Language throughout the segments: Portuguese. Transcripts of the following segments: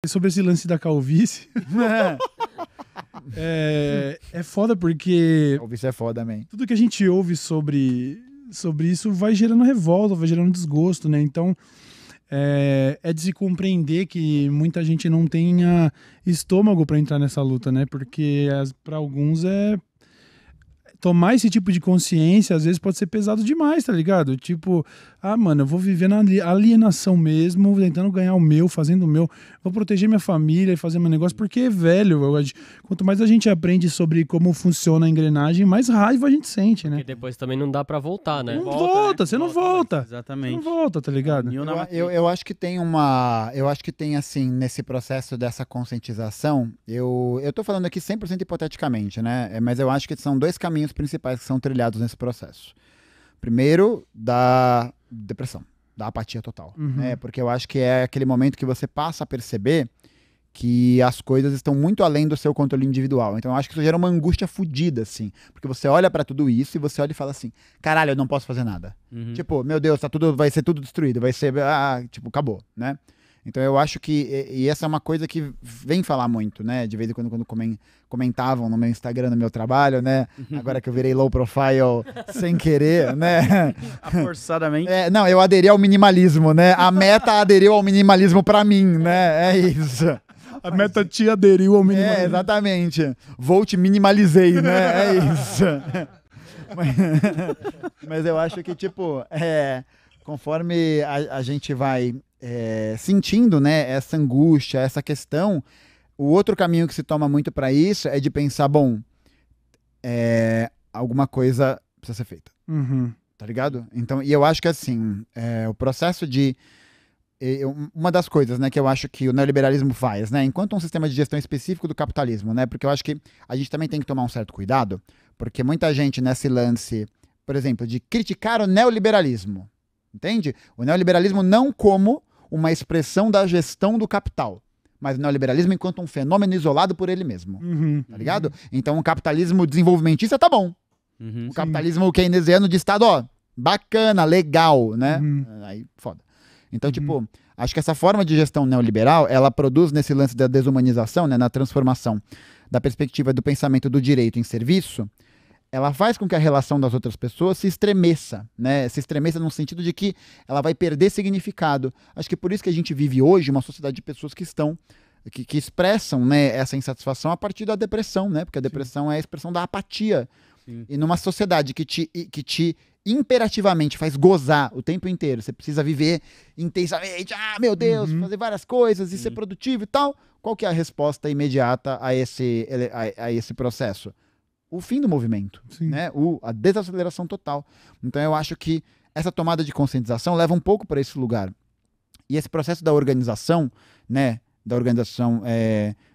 Sobre esse lance da calvície. É foda porque... Calvície é foda, man. Tudo que a gente ouve sobre isso vai gerando revolta, vai gerando desgosto, né? Então, é de se compreender que muita gente não tenha estômago pra entrar nessa luta, né? Porque pra alguns tomar esse tipo de consciência, às vezes pode ser pesado demais, tá ligado? Tipo, mano, eu vou viver na alienação mesmo, tentando ganhar o meu, fazendo o meu, vou proteger minha família e fazer meu negócio, porque, velho, quanto mais a gente aprende sobre como funciona a engrenagem, mais raiva a gente sente, né? Porque depois também não dá pra voltar, né? Não volta, você não volta. Exatamente. Você não volta, tá ligado? Eu acho que tem assim, nesse processo dessa conscientização, eu tô falando aqui 100% hipoteticamente, né? Mas eu acho que são dois caminhos principais que são trilhados nesse processo. Primeiro, da depressão, da apatia total, né? Porque eu acho que é aquele momento que você passa a perceber que as coisas estão muito além do seu controle individual. Então eu acho que isso gera uma angústia fodida, assim. Porque você olha pra tudo isso e você olha e fala assim, caralho, eu não posso fazer nada. Tipo, meu Deus, vai ser tudo destruído, vai ser, tipo, acabou, né? Então eu acho que, e essa é uma coisa que vem falar muito, né? De vez em quando comentavam no meu Instagram, no meu trabalho, né? Agora que eu virei low profile sem querer, né? Forçadamente. Não, eu aderi ao minimalismo, né? A Meta aderiu ao minimalismo pra mim, né? É isso. A Meta te aderiu ao minimalismo. Exatamente. Vou te minimalizei, né? É isso. Mas eu acho que, tipo, conforme a gente vai sentindo, né, essa angústia, essa questão, o outro caminho que se toma muito para isso é de pensar, bom, alguma coisa precisa ser feita. Tá ligado? Então, e eu acho que assim, o processo de... Uma das coisas, né, que eu acho que o neoliberalismo faz, né, enquanto um sistema de gestão específico do capitalismo, né, porque eu acho que a gente também tem que tomar um certo cuidado, porque muita gente nesse lance, por exemplo, de criticar o neoliberalismo, entende? O neoliberalismo não como uma expressão da gestão do capital, mas o neoliberalismo enquanto um fenômeno isolado por ele mesmo, tá ligado? Então o capitalismo desenvolvimentista tá bom, o capitalismo keynesiano de Estado, ó, bacana, legal, né? Aí, foda. Então, tipo, acho que essa forma de gestão neoliberal, ela produz nesse lance da desumanização, né, na transformação da perspectiva do pensamento do direito em serviço, ela faz com que a relação das outras pessoas se estremeça, né? Se estremeça no sentido de que ela vai perder significado. Acho que por isso que a gente vive hoje uma sociedade de pessoas que expressam, né, essa insatisfação a partir da depressão, né? Porque a depressão é a expressão da apatia. E numa sociedade que te imperativamente faz gozar o tempo inteiro, você precisa viver intensamente, meu Deus, fazer várias coisas e ser produtivo e tal, qual que é a resposta imediata a esse processo? O fim do movimento, né? A desaceleração total. Então eu acho que essa tomada de conscientização leva um pouco para esse lugar. E esse processo da organização, né? Da organização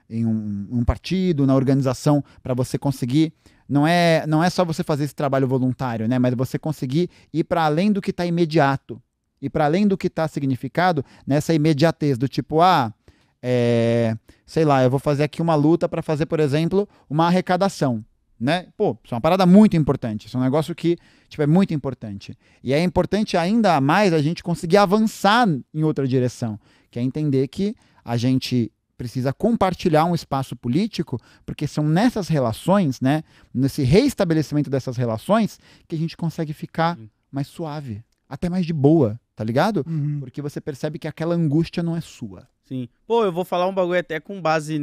em um partido, na organização para você conseguir... Não é só você fazer esse trabalho voluntário, né? Mas você conseguir ir para além do que está imediato. E para além do que está significado nessa imediatez do tipo, sei lá, eu vou fazer aqui uma luta para fazer, por exemplo, uma arrecadação. Né? Pô, isso é uma parada muito importante. Isso é um negócio que tipo, é muito importante. E é importante ainda mais a gente conseguir avançar em outra direção, que é entender que a gente precisa compartilhar um espaço político, porque são nessas relações, né, nesse reestabelecimento dessas relações, que a gente consegue ficar mais suave, até mais de boa, tá ligado? Porque você percebe que aquela angústia não é sua. Sim. Pô, eu vou falar um bagulho até com base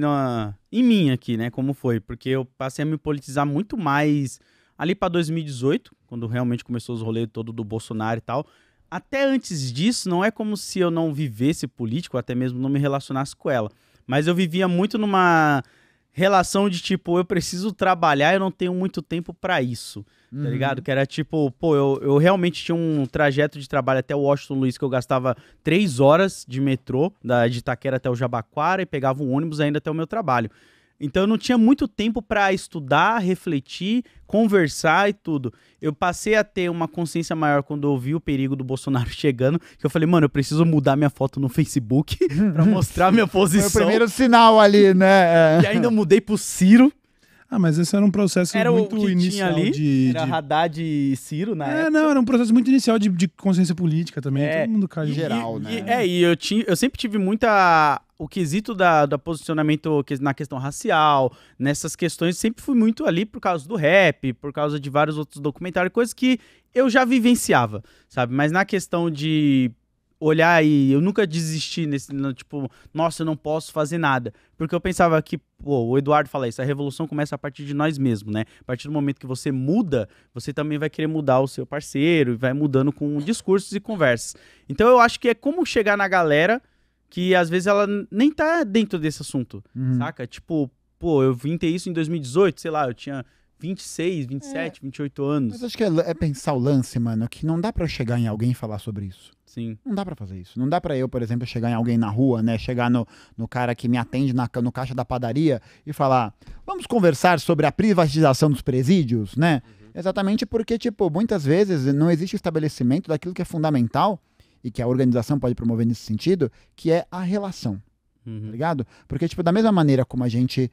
em mim aqui, né, como foi, porque eu passei a me politizar muito mais ali pra 2018, quando realmente começou os rolês todo do Bolsonaro e tal. Até antes disso, não é como se eu não vivesse político, até mesmo não me relacionasse com ela. Mas eu vivia muito numa relação de tipo, eu preciso trabalhar, eu não tenho muito tempo pra isso, tá ligado? Que era tipo, pô, eu realmente tinha um trajeto de trabalho até o Washington Luiz que eu gastava 3 horas de metrô, de Itaquera até o Jabaquara, e pegava um ônibus ainda até o meu trabalho. Então eu não tinha muito tempo pra estudar, refletir, conversar e tudo. Eu passei a ter uma consciência maior quando eu vi o perigo do Bolsonaro chegando, que eu falei, mano, eu preciso mudar minha foto no Facebook pra mostrar minha posição. Foi o primeiro sinal ali, né? E ainda eu mudei pro Ciro. Mas esse era um processo muito inicial ali, era Haddad e Ciro na época. Não, era um processo muito inicial de consciência política também, todo mundo caiu. Geral, né? E eu sempre tive muita o quesito da posicionamento na questão racial, nessas questões, sempre fui muito ali por causa do rap, por causa de vários outros documentários, coisas que eu já vivenciava, sabe? Mas na questão de olhar e eu nunca desisti tipo, nossa, eu não posso fazer nada. Porque eu pensava que, pô, o Eduardo fala isso, a revolução começa a partir de nós mesmos, né? A partir do momento que você muda, você também vai querer mudar o seu parceiro e vai mudando com discursos e conversas. Então eu acho que é como chegar na galera que às vezes ela nem tá dentro desse assunto, saca? Tipo, pô, eu vim ter isso em 2018, sei lá, eu tinha 26, 27, 28 anos. Mas acho que é pensar o lance, mano, que não dá pra eu chegar em alguém e falar sobre isso. Sim. Não dá pra fazer isso. Não dá pra eu, por exemplo, chegar em alguém na rua, né? Chegar no cara que me atende no caixa da padaria e falar, vamos conversar sobre a privatização dos presídios, né? Exatamente porque, tipo, muitas vezes não existe estabelecimento daquilo que é fundamental e que a organização pode promover nesse sentido, que é a relação. Tá ligado? Porque, tipo, da mesma maneira como a gente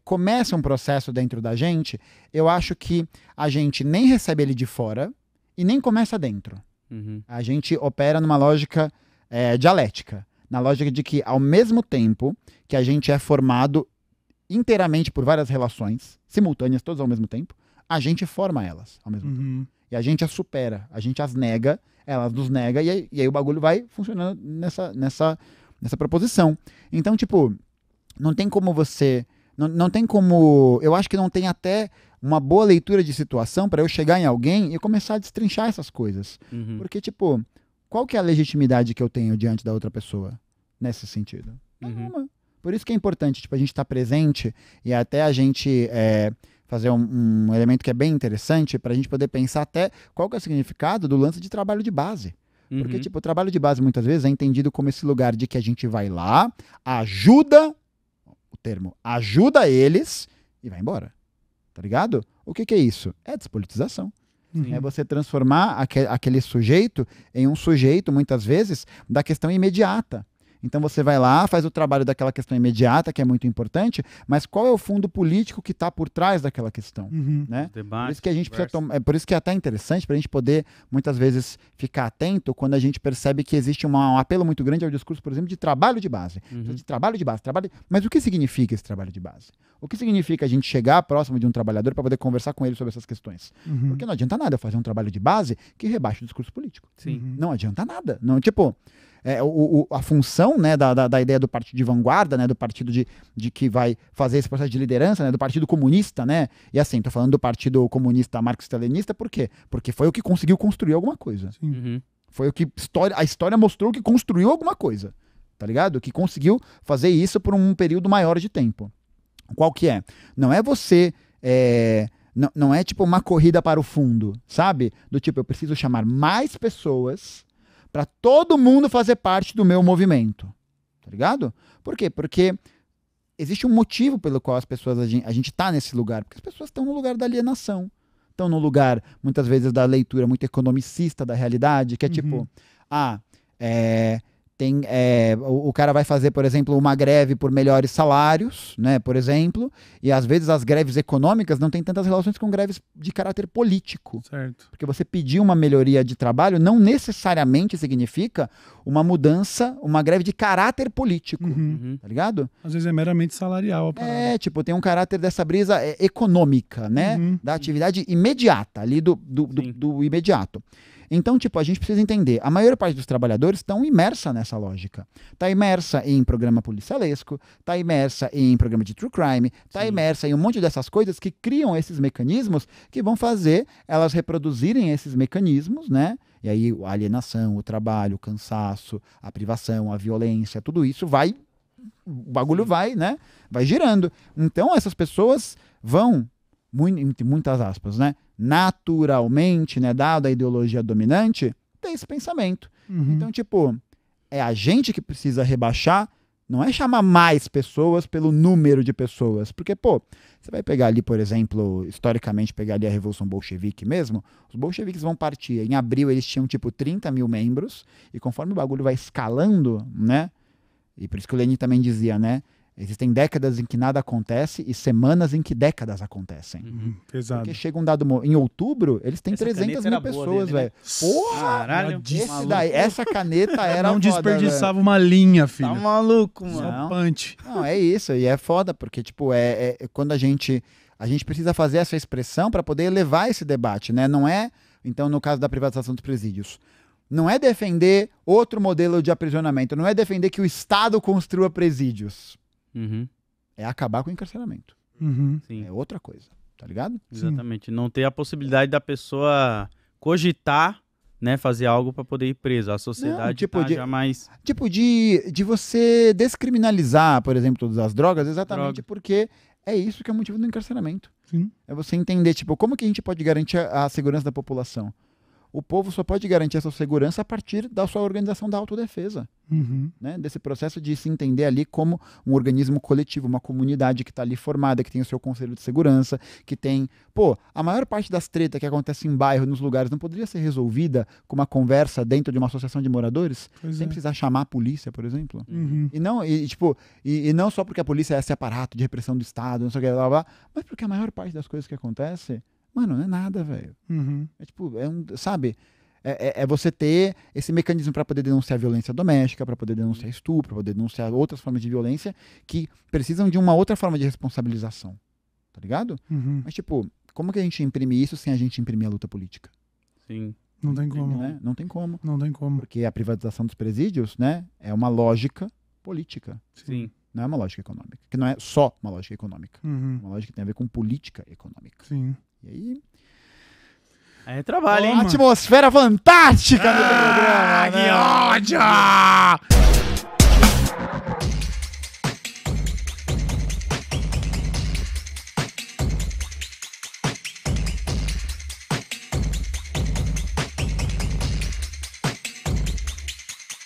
começa um processo dentro da gente, eu acho que a gente nem recebe ele de fora e nem começa dentro. A gente opera numa lógica dialética, na lógica de que ao mesmo tempo que a gente é formado inteiramente por várias relações, simultâneas, todas ao mesmo tempo, a gente forma elas ao mesmo tempo. E a gente as supera, a gente as nega, elas nos nega, e aí o bagulho vai funcionando nessa proposição. Então, tipo, não tem como você... Não tem como... Eu acho que não tem até uma boa leitura de situação para eu chegar em alguém e começar a destrinchar essas coisas. Porque, tipo, qual que é a legitimidade que eu tenho diante da outra pessoa nesse sentido? Nenhuma. Por isso que é importante, tipo, a gente estar presente e até a gente fazer um elemento que é bem interessante para a gente poder pensar até qual que é o significado do lance de trabalho de base. Porque, tipo, o trabalho de base muitas vezes é entendido como esse lugar de que a gente vai lá, ajuda eles e vai embora. Tá ligado? O que é isso? É despolitização. É você transformar aquele sujeito em um sujeito, muitas vezes, da questão imediata. Então você vai lá, faz o trabalho daquela questão imediata, que é muito importante, mas qual é o fundo político que está por trás daquela questão? Né? Debate, por isso que a gente precisa tomar, por isso que é até interessante para a gente poder, muitas vezes, ficar atento quando a gente percebe que existe um apelo muito grande ao discurso, por exemplo, de trabalho de base. De trabalho de base. Mas o que significa esse trabalho de base? O que significa a gente chegar próximo de um trabalhador para poder conversar com ele sobre essas questões? Porque não adianta nada eu fazer um trabalho de base que rebaixe o discurso político. Não adianta nada. Não, tipo... a função, né, da ideia do partido de vanguarda, né, do partido de que vai fazer esse processo de liderança, né, do partido comunista, né, e assim, tô falando do partido comunista marxista-leninista, por quê? Porque foi o que conseguiu construir alguma coisa. Foi o que a história mostrou que construiu alguma coisa, tá ligado? Que conseguiu fazer isso por um período maior de tempo. Qual que é? Não é você... Não é tipo uma corrida para o fundo, sabe? Do tipo, eu preciso chamar mais pessoas para todo mundo fazer parte do meu movimento, tá ligado? Por quê? Porque existe um motivo pelo qual as pessoas, a gente tá nesse lugar, porque as pessoas estão no lugar da alienação, estão no lugar, muitas vezes, da leitura muito economicista da realidade, que é tipo, o cara vai fazer, por exemplo, uma greve por melhores salários, né, por exemplo, e às vezes as greves econômicas não têm tantas relações com greves de caráter político. Certo. Porque você pedir uma melhoria de trabalho não necessariamente significa uma mudança, uma greve de caráter político, tá ligado? Às vezes é meramente salarial a parada. Tipo, tem um caráter dessa brisa econômica, né, da atividade imediata, ali do imediato. Então, tipo, a gente precisa entender, a maior parte dos trabalhadores estão imersa nessa lógica. Está imersa em programa policialesco, está imersa em programa de true crime, está imersa em um monte dessas coisas que criam esses mecanismos que vão fazer elas reproduzirem esses mecanismos, né? E aí a alienação, o trabalho, o cansaço, a privação, a violência, tudo isso vai, o bagulho vai, né? Vai girando. Então, essas pessoas vão, entre muitas aspas, né? Naturalmente, né, dado a ideologia dominante, tem esse pensamento. Então, tipo, é a gente que precisa rebaixar, não é chamar mais pessoas pelo número de pessoas. Porque, pô, você vai pegar ali, por exemplo, historicamente, pegar ali a Revolução Bolchevique mesmo, os bolcheviques vão partir. Em abril eles tinham, tipo, 30 mil membros, e conforme o bagulho vai escalando, né, e por isso que o Lenin também dizia, né, Existem décadas em que nada acontece e semanas em que décadas acontecem. Pesado. Porque chega um dado... Em outubro, eles têm Essa 300 mil pessoas, dele, né? velho. Porra! Caralho, Essa caneta era Não foda, desperdiçava uma linha, filho. tá maluco, mano. Não. Só punch. Não, é isso. E é foda, porque, tipo, quando a gente precisa fazer essa expressão para poder elevar esse debate, né? Não é, então, no caso da privatização dos presídios, não é defender outro modelo de aprisionamento, não é defender que o Estado construa presídios. É acabar com o encarceramento. Sim. É outra coisa, tá ligado? Exatamente. Não ter a possibilidade da pessoa cogitar, né, fazer algo para poder ir preso. A sociedade tipo de- jamais... Tipo, de você descriminalizar, por exemplo, todas as drogas, exatamente porque é isso que é o motivo do encarceramento. Sim. É você entender, tipo, como que a gente pode garantir a segurança da população? O povo só pode garantir essa segurança a partir da sua organização da autodefesa, né? Desse processo de se entender ali como um organismo coletivo, uma comunidade que está ali formada, que tem o seu conselho de segurança, que tem... Pô, a maior parte das tretas que acontecem em bairro, nos lugares, não poderia ser resolvida com uma conversa dentro de uma associação de moradores? Pois Sem é. precisar chamar a polícia, por exemplo? Uhum. E não só porque a polícia é esse aparato de repressão do Estado, não sei o que, blá, blá, blá, mas porque a maior parte das coisas que acontece, mano, não é nada, velho. Uhum. É tipo, sabe? É você ter esse mecanismo para poder denunciar violência doméstica, para poder denunciar estupro, para poder denunciar outras formas de violência que precisam de uma outra forma de responsabilização. Tá ligado? Uhum. Mas, tipo, como que a gente imprime isso sem a gente imprimir a luta política? Sim. Não tem como. Né? Não tem como. Não tem como. Porque a privatização dos presídios, né, é uma lógica política. Sim. Não é uma lógica econômica. Que não é só uma lógica econômica. Uhum. Uma lógica que tem a ver com política econômica. Sim. E aí... É trabalho, hein? Toma. Atmosfera fantástica do programa, né? Que ódio!